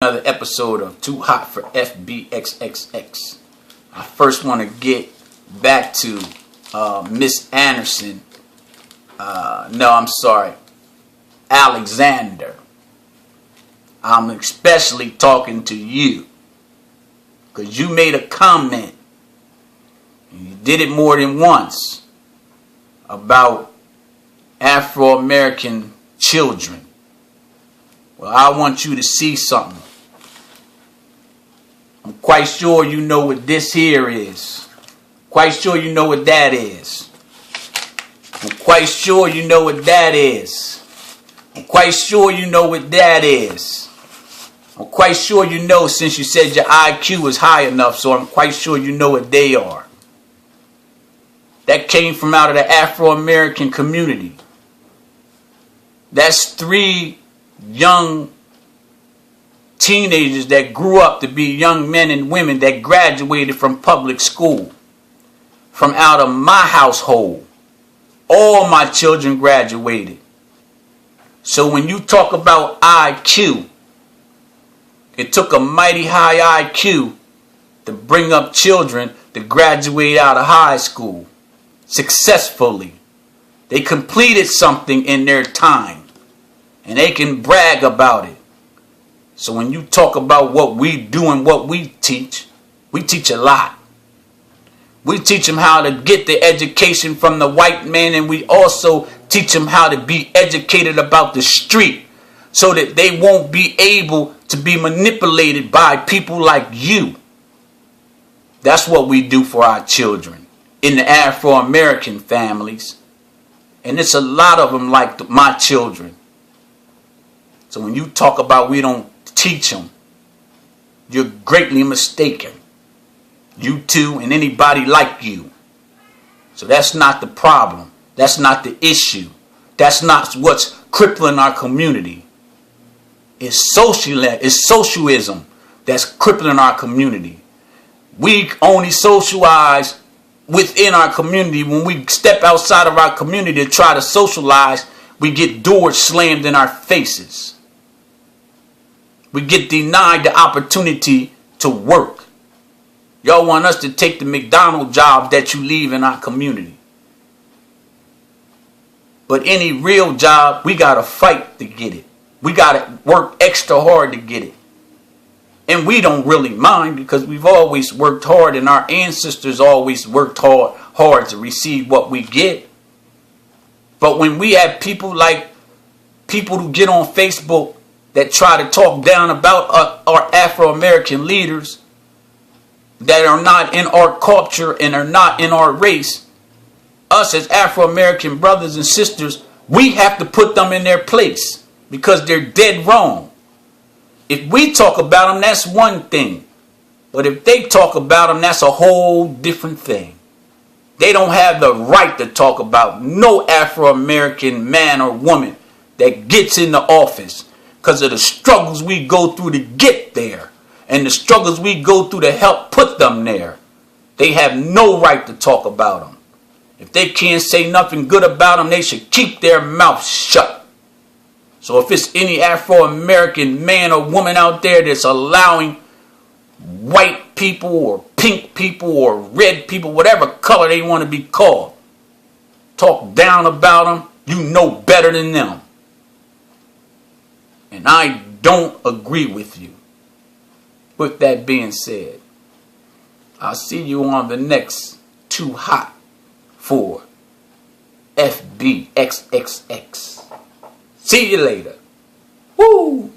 Another episode of Too Hot for XXX. I first want to get back to Miss Anderson. No, I'm sorry, Alexander. I'm especially talking to you because you made a comment, and you did it more than once, about Afro-American children. Well, I want you to see something. I'm quite sure you know what this here is. Quite sure you know what that is. I'm quite sure you know what that is. I'm quite sure you know what that is. I'm quite sure you know, since you said your IQ is high enough, so I'm quite sure you know what they are. That came from out of the Afro-American community. That's 3 young teenagers that grew up to be young men and women that graduated from public school. From out of my household, all my children graduated. So when you talk about IQ, it took a mighty high IQ to bring up children to graduate out of high school successfully. They completed something in their time, and they can brag about it. So when you talk about what we do and what we teach a lot. We teach them how to get the education from the white man, and we also teach them how to be educated about the street so that they won't be able to be manipulated by people like you. That's what we do for our children in the Afro-American families. And it's a lot of them like my children. So when you talk about we don't teach them, you're greatly mistaken. You too, and anybody like you. So that's not the problem. That's not the issue. That's not what's crippling our community. It's socialism that's crippling our community. We only socialize within our community. When we step outside of our community to try to socialize, we get doors slammed in our faces. We get denied the opportunity to work. Y'all want us to take the McDonald's jobs that you leave in our community. But any real job, we got to fight to get it. We got to work extra hard to get it. And we don't really mind because we've always worked hard, and our ancestors always worked hard to receive what we get. But when we have people who get on Facebook that try to talk down about our Afro-American leaders, that are not in our culture and are not in our race, us as Afro-American brothers and sisters, we have to put them in their place because they're dead wrong. If we talk about them, that's one thing. But if they talk about them, that's a whole different thing. They don't have the right to talk about no Afro-American man or woman that gets in the office because of the struggles we go through to get there. And the struggles we go through to help put them there. They have no right to talk about them. If they can't say nothing good about them, they should keep their mouth shut. So if it's any Afro-American man or woman out there that's allowing white people or pink people or red people, whatever color they want to be called, talk down about them, you know better than them. And I don't agree with you. With that being said, I'll see you on the next Too Hot for XXX. See you later. Woo!